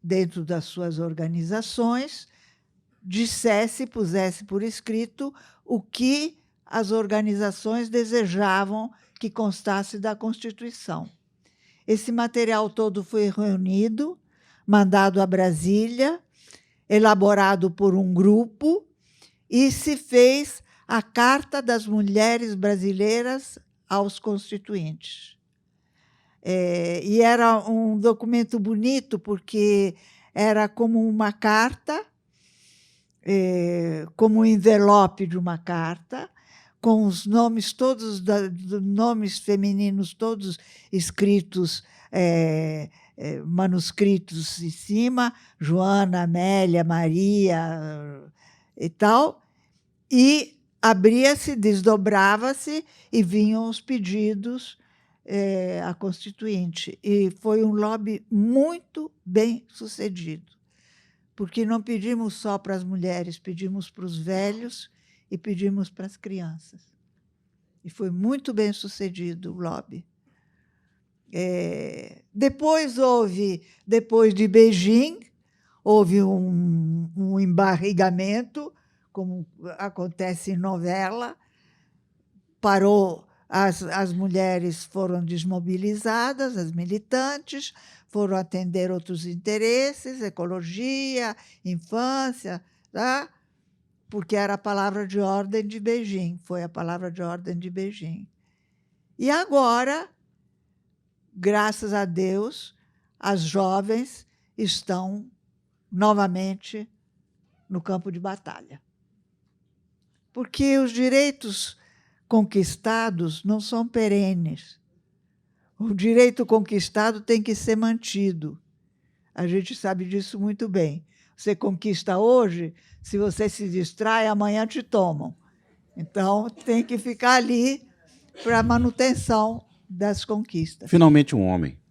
dentro das suas organizações, pusesse por escrito o que as organizações desejavam que constasse da Constituição. Esse material todo foi reunido, mandado a Brasília, elaborado por um grupo, e se fez a Carta das Mulheres Brasileiras aos Constituintes. E era um documento bonito, porque era como uma carta, como um envelope de uma carta, com os nomes todos, nomes femininos todos escritos, manuscritos em cima, Joana, Amélia, Maria e tal, e abria-se, desdobrava-se e vinham os pedidos à Constituinte. E foi um lobby muito bem sucedido, porque não pedimos só para as mulheres, pedimos para os velhos e pedimos para as crianças. E foi muito bem sucedido o lobby. Depois de Beijing, houve um embarrigamento, como acontece em novela, parou, as mulheres foram desmobilizadas, as militantes, foram atender outros interesses, ecologia, infância, tá? Porque era a palavra de ordem de Beijing, foi a palavra de ordem de Beijing. E agora, graças a Deus, as jovens estão novamente no campo de batalha. Porque os direitos conquistados não são perenes. O direito conquistado tem que ser mantido. A gente sabe disso muito bem. Você conquista hoje, se você se distrai, amanhã te tomam. Então, tem que ficar ali para a manutenção das conquistas. Finalmente um homem.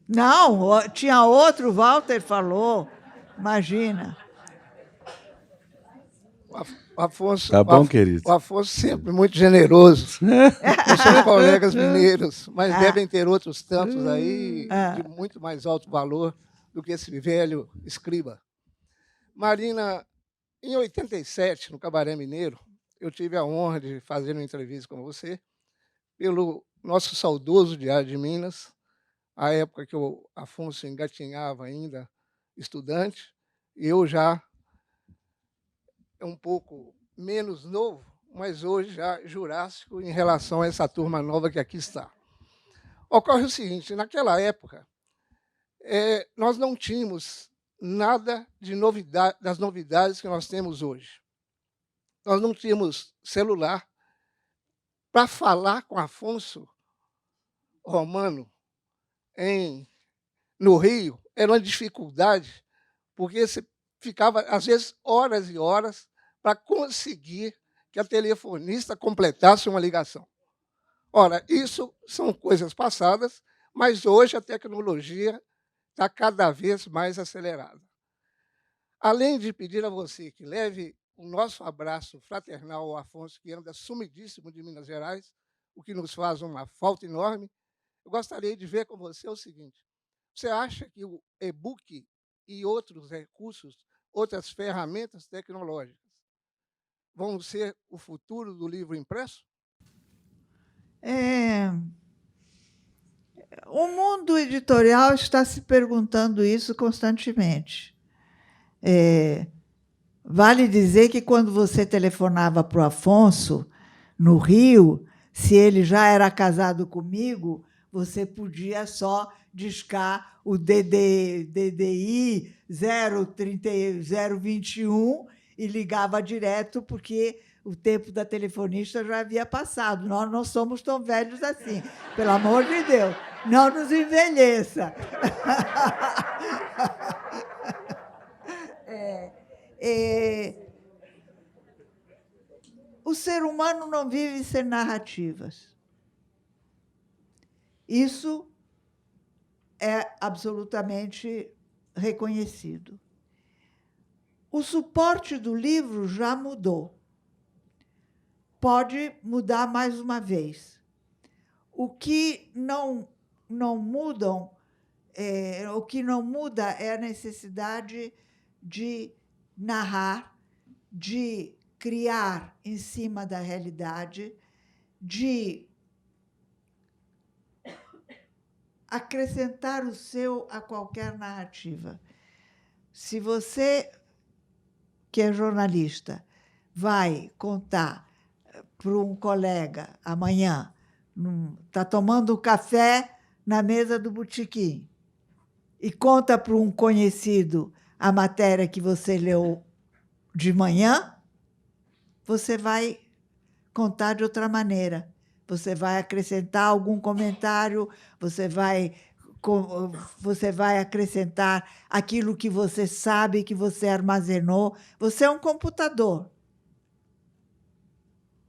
Não, tinha outro, o Walter falou. Imagina. O Afonso, Tá bom, querido? O Afonso sempre muito generoso com seus colegas mineiros, mas devem ter outros tantos aí de muito mais alto valor do que esse velho escriba. Marina, em 87, no Cabaré Mineiro, eu tive a honra de fazer uma entrevista com você pelo nosso saudoso Diário de Minas, a época que o Afonso engatinhava ainda, estudante, e eu já um pouco menos novo, mas hoje já jurássico em relação a essa turma nova que aqui está. Ocorre o seguinte, naquela época, nós não tínhamos nada de novidade, das novidades que nós temos hoje. Nós não tínhamos celular. Para falar com Afonso Romano no Rio, era uma dificuldade, porque você ficava, às vezes, horas e horas para conseguir que a telefonista completasse uma ligação. Ora, isso são coisas passadas, mas hoje a tecnologia está cada vez mais acelerada. Além de pedir a você que leve o nosso abraço fraternal ao Afonso, que anda sumidíssimo de Minas Gerais, o que nos faz uma falta enorme, eu gostaria de ver com você o seguinte: você acha que o e-book e outros recursos, outras ferramentas tecnológicas vão ser o futuro do livro impresso? O mundo editorial está se perguntando isso constantemente. Vale dizer que, quando você telefonava para o Afonso, no Rio, se ele já era casado comigo, você podia só discar o DDI 021 e ligava direto, porque o tempo da telefonista já havia passado. Nós não somos tão velhos assim. Pelo amor de Deus, não nos envelheça. O ser humano não vive sem narrativas. Isso é absolutamente reconhecido. O suporte do livro já mudou. Pode mudar mais uma vez. O que não muda é a necessidade de narrar, de criar em cima da realidade, de acrescentar o seu a qualquer narrativa. Se você, que é jornalista, vai contar para um colega amanhã, está tomando café na mesa do botequim, e conta para um conhecido a matéria que você leu de manhã, você vai contar de outra maneira. Você vai acrescentar algum comentário, você vai acrescentar aquilo que você sabe, que você armazenou. Você é um computador.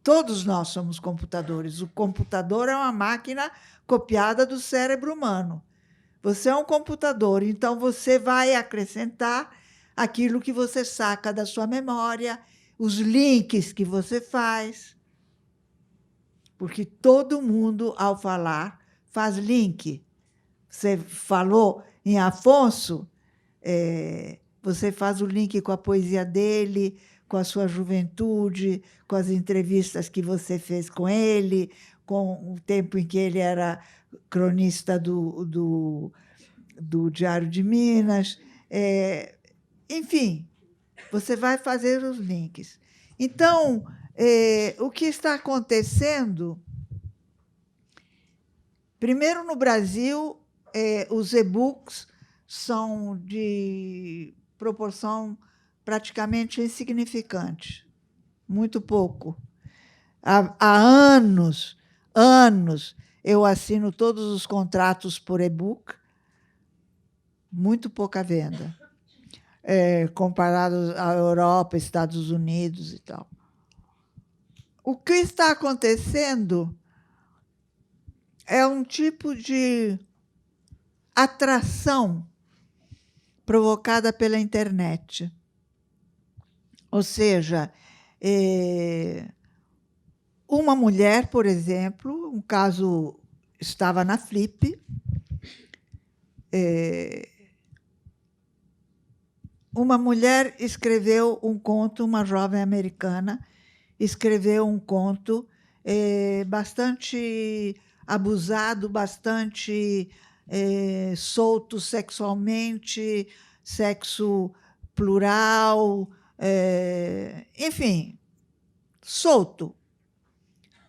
Todos nós somos computadores. O computador é uma máquina copiada do cérebro humano. Você é um computador, então você vai acrescentar aquilo que você saca da sua memória, os links que você faz. Porque todo mundo, ao falar, faz link. Você falou em Afonso, você faz o link com a poesia dele, com a sua juventude, com as entrevistas que você fez com ele, com o tempo em que ele era cronista do Diário de Minas. Enfim, você vai fazer os links. Então, o que está acontecendo? Primeiro, no Brasil, os e-books são de proporção praticamente insignificante, muito pouco. Há anos, eu assino todos os contratos por e-book, muito pouca venda, comparado à Europa, Estados Unidos e tal. O que está acontecendo é um tipo de atração provocada pela internet. Ou seja, uma mulher, por exemplo, um caso estava na Flip, uma mulher escreveu um conto, uma jovem americana, escreveu um conto bastante abusado, bastante solto sexualmente, sexo plural, enfim, solto,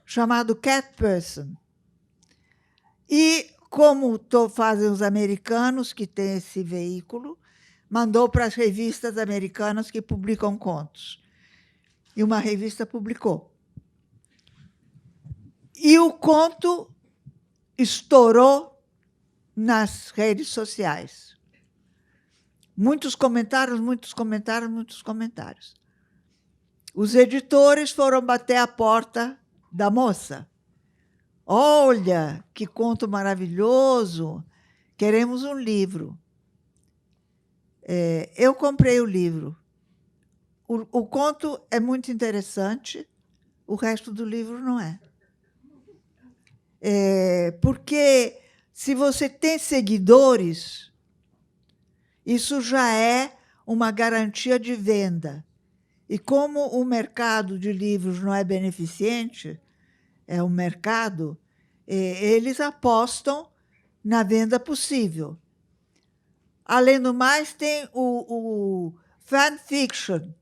chamado Cat Person. E, como fazem os americanos, que têm esse veículo, mandou para as revistas americanas que publicam contos. E uma revista publicou. E o conto estourou nas redes sociais. Muitos comentários, muitos comentários, muitos comentários. Os editores foram bater à porta da moça. Olha, que conto maravilhoso! Queremos um livro. Eu comprei o livro. O conto é muito interessante, o resto do livro não é. Porque, se você tem seguidores, isso já é uma garantia de venda. E como o mercado de livros não é beneficente, é um mercado, eles apostam na venda possível. Além do mais, tem o fanfiction,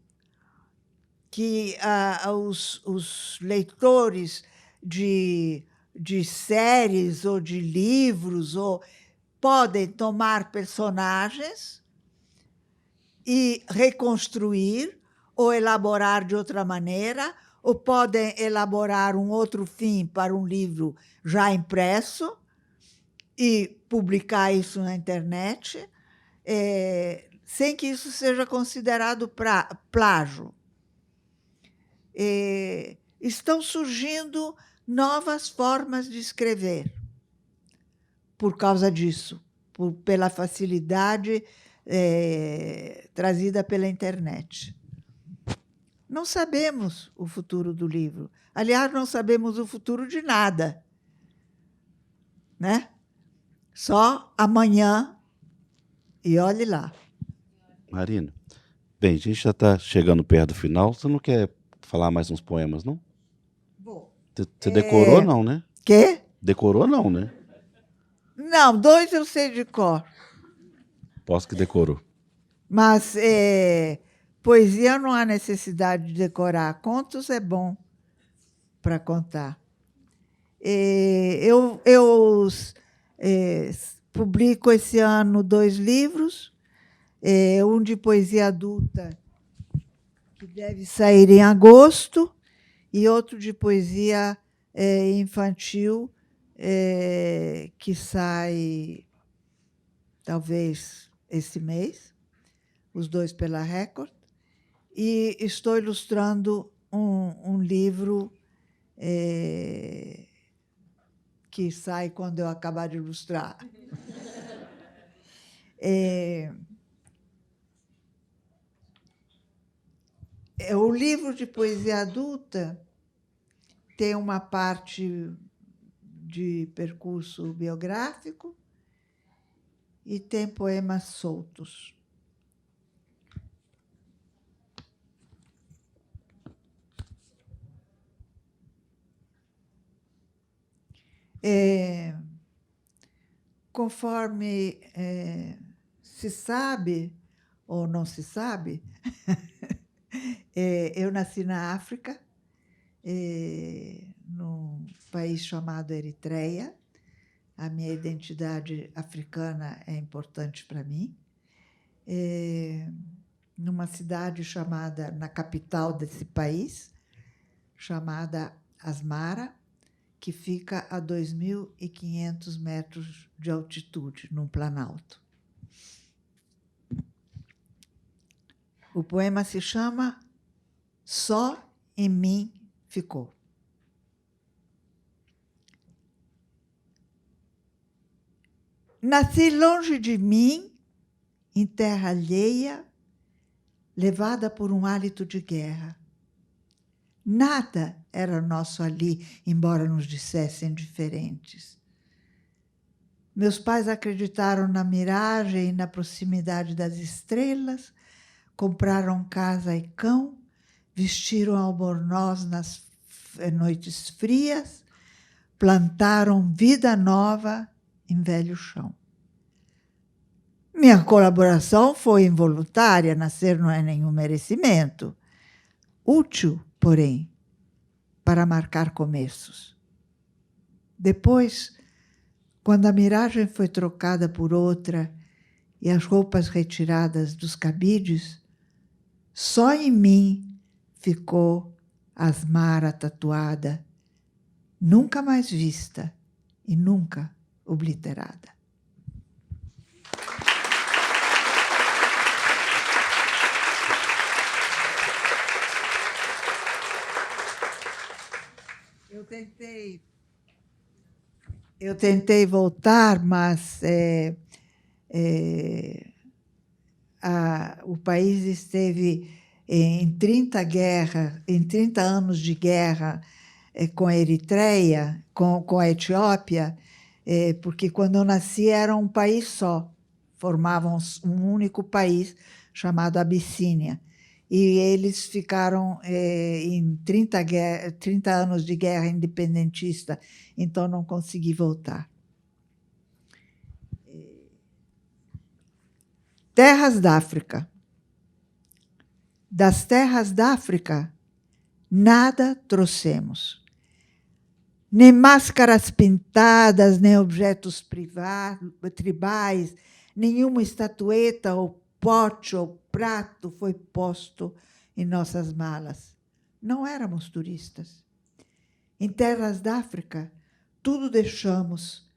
que os leitores de séries ou de livros podem tomar personagens e reconstruir ou elaborar de outra maneira, ou podem elaborar um outro fim para um livro já impresso e publicar isso na internet, sem que isso seja considerado plágio. Estão surgindo novas formas de escrever por causa disso, pela facilidade trazida pela internet. Não sabemos o futuro do livro. Aliás, não sabemos o futuro de nada, né? Só amanhã, e olhe lá. Marina, bem, a gente já está chegando perto do final. Você não quer falar mais uns poemas, não? Vou. Você decorou, não, né? Quê? Decorou, não, né? Não, 2 eu sei de cor. Posso que decorou. Mas poesia não há necessidade de decorar. Contos é bom para contar. Eu publico esse ano 2 livros, um de poesia adulta, que deve sair em agosto, e outro de poesia infantil, que sai talvez esse mês, os 2 pela Record. E estou ilustrando um livro que sai quando eu acabar de ilustrar. O livro de poesia adulta tem uma parte de percurso biográfico e tem poemas soltos. Conforme se sabe ou não se sabe, eu nasci na África, num país chamado Eritreia. A minha identidade africana é importante para mim. Numa cidade chamada, na capital desse país, chamada Asmara, que fica a 2.500 metros de altitude, num planalto. O poema se chama Só em Mim Ficou. Nasci longe de mim, em terra alheia, levada por um hálito de guerra. Nada era nosso ali, embora nos dissessem diferentes. Meus pais acreditaram na miragem e na proximidade das estrelas, compraram casa e cão, vestiram albornoz nas noites frias, plantaram vida nova em velho chão. Minha colaboração foi involuntária, nascer não é nenhum merecimento. Útil, porém, para marcar começos. Depois, quando a miragem foi trocada por outra e as roupas retiradas dos cabides, só em mim ficou Asmara tatuada, nunca mais vista e nunca obliterada. tentei voltar, mas o país esteve em 30 anos de guerra com a Eritreia, com a Etiópia, porque quando eu nasci era um país só, formavam um único país chamado Abissínia. E eles ficaram em 30 anos de guerra independentista, então não consegui voltar. Terras da África. Das terras da África, nada trouxemos. Nem máscaras pintadas, nem objetos tribais, nenhuma estatueta ou pote ou prato foi posto em nossas malas. Não éramos turistas. Em terras da África, tudo deixamos.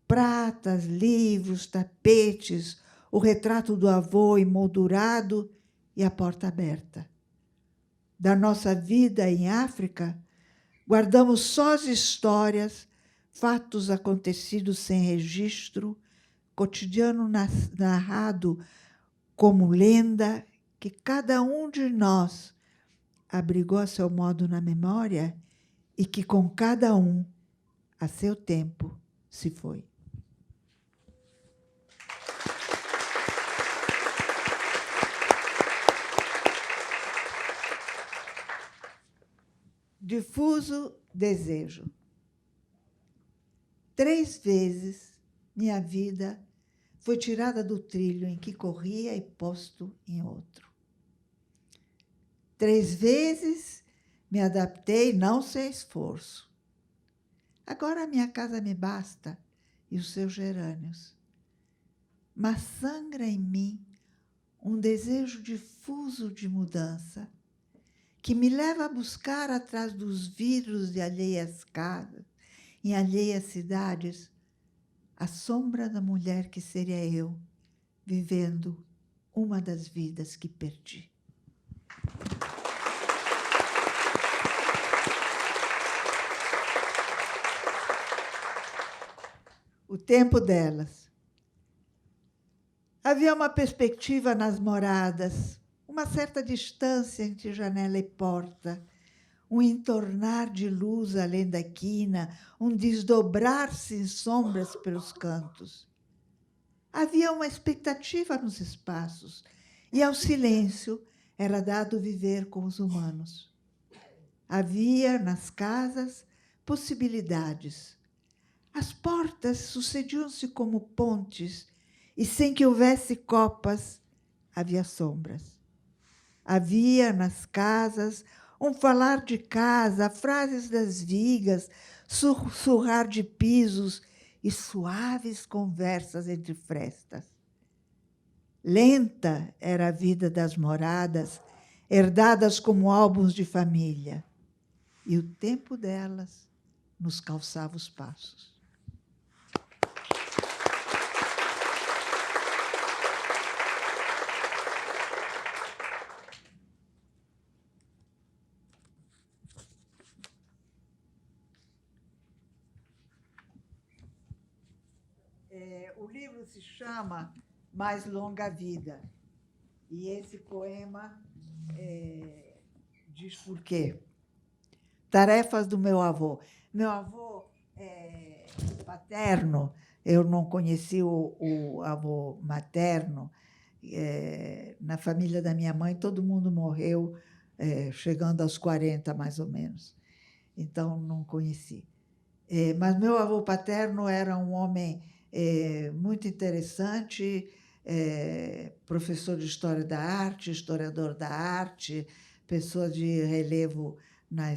Pratas, livros, tapetes, o retrato do avô emoldurado e a porta aberta. Da nossa vida em África, guardamos só as histórias, fatos acontecidos sem registro, cotidiano narrado como lenda que cada um de nós abrigou a seu modo na memória e que com cada um, a seu tempo, se foi. Difuso desejo. 3 vezes minha vida foi tirada do trilho em que corria e posto em outro. 3 vezes me adaptei, não sem esforço. Agora a minha casa me basta e os seus gerânios. Mas sangra em mim um desejo difuso de mudança, que me leva a buscar atrás dos vidros de alheias casas, em alheias cidades, a sombra da mulher que seria eu, vivendo uma das vidas que perdi. O tempo delas. Havia uma perspectiva nas moradas, uma certa distância entre janela e porta, um entornar de luz além da quina, um desdobrar-se em sombras pelos cantos. Havia uma expectativa nos espaços, e ao silêncio era dado viver com os humanos. Havia nas casas possibilidades. As portas sucediam-se como pontes, e sem que houvesse copas, havia sombras. Havia nas casas um falar de casa, frases das vigas, sussurrar de pisos e suaves conversas entre frestas. Lenta era a vida das moradas, herdadas como álbuns de família, e o tempo delas nos calçava os passos. O livro se chama Mais Longa Vida. E esse poema diz por quê. Tarefas do meu avô. Meu avô paterno, eu não conheci o avô materno. Na família da minha mãe, todo mundo morreu chegando aos 40, mais ou menos. Então, não conheci. Mas meu avô paterno era um homem muito interessante, professor de História da Arte, historiador da arte, pessoa de relevo na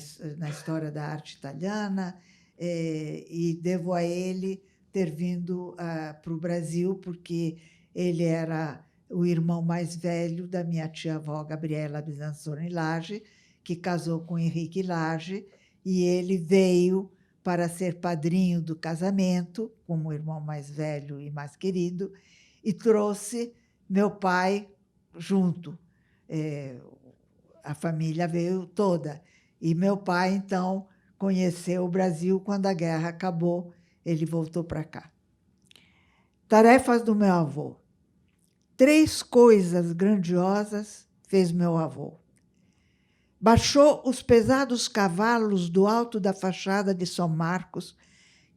história da arte italiana, e devo a ele ter vindo para o Brasil, porque ele era o irmão mais velho da minha tia-avó, Gabriela Bisanzoni Lage, que casou com Henrique Lage, e ele veio para ser padrinho do casamento, como o irmão mais velho e mais querido, e trouxe meu pai junto. A família veio toda. E meu pai, então, conheceu o Brasil quando a guerra acabou, ele voltou para cá. Tarefas do meu avô. 3 coisas grandiosas fez meu avô. Baixou os pesados cavalos do alto da fachada de São Marcos,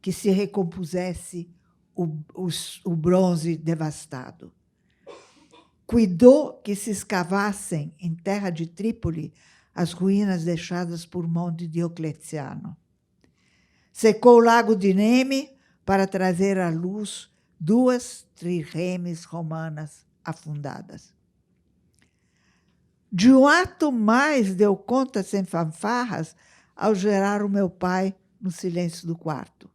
que se recompusesse o bronze devastado. Cuidou que se escavassem em terra de Trípoli as ruínas deixadas por mão de Diocleciano. Secou o lago de Neme para trazer à luz 2 trirremes romanas afundadas. De um ato mais deu conta sem fanfarras ao gerar o meu pai no silêncio do quarto.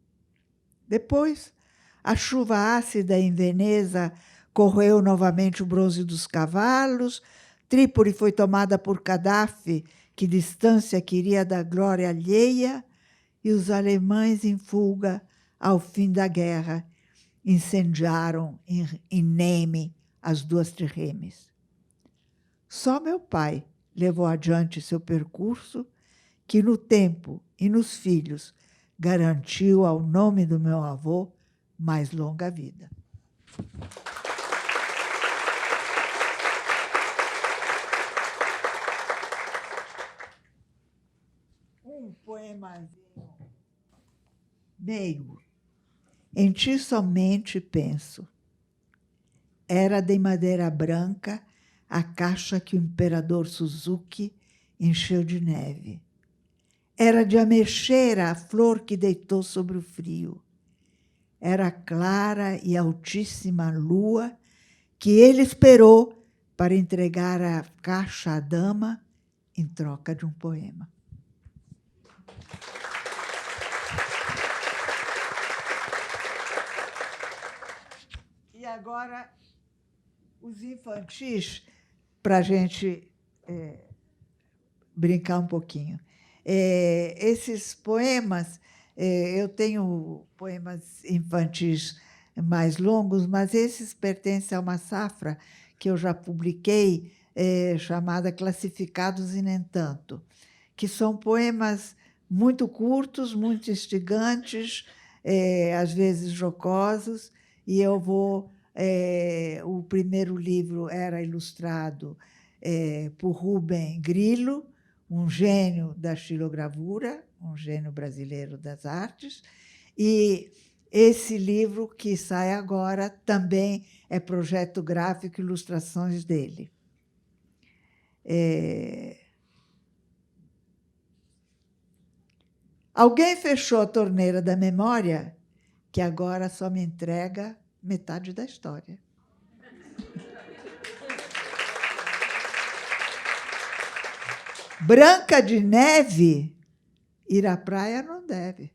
Depois, a chuva ácida em Veneza corroeu novamente o bronze dos cavalos, Trípoli foi tomada por Gaddafi, que distância queria da glória alheia, e os alemães em fuga ao fim da guerra incendiaram em Neme as 2 trirremes. Só meu pai levou adiante seu percurso, que no tempo e nos filhos garantiu ao nome do meu avô mais longa vida. Um poemazinho meio. Em ti somente penso. Era de madeira branca a caixa que o imperador Suzuki encheu de neve. Era de ameixeira a flor que deitou sobre o frio. Era clara e altíssima lua que ele esperou para entregar a caixa à dama em troca de um poema. E agora, os infantis, para a gente brincar um pouquinho. Esses poemas, eu tenho poemas infantis mais longos, mas esses pertencem a uma safra que eu já publiquei, chamada Classificados e Nem Tanto, que são poemas muito curtos, muito instigantes, às vezes jocosos, e eu vou... o primeiro livro era ilustrado por Rubem Grillo, um gênio da xilogravura, um gênio brasileiro das artes, e esse livro que sai agora também é projeto gráfico e ilustrações dele. Alguém fechou a torneira da memória, que agora só me entrega metade da história. Branca de Neve, ir à praia não deve.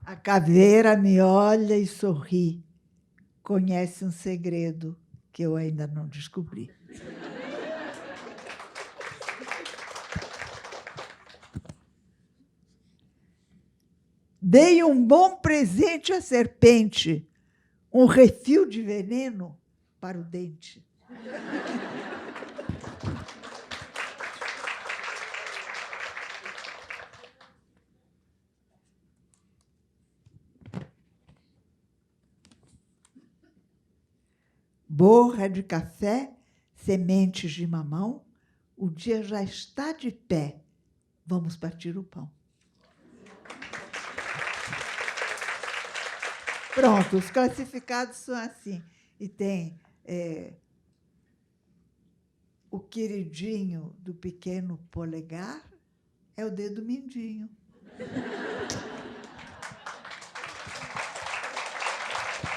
A caveira me olha e sorri. Conhece um segredo que eu ainda não descobri. Dei um bom presente à serpente, um refil de veneno para o dente. Borra de café, sementes de mamão, o dia já está de pé, vamos partir o pão. Pronto, os classificados são assim. E tem o queridinho do pequeno polegar, é o dedo mindinho.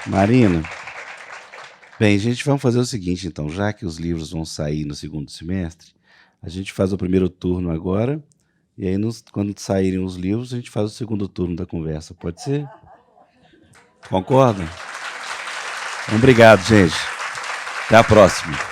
Marina, bem, gente, vamos fazer o seguinte, então, já que os livros vão sair no segundo semestre, a gente faz o primeiro turno agora, e aí, quando saírem os livros, a gente faz o segundo turno da conversa, pode ser? Concordam? Obrigado, gente. Até a próxima.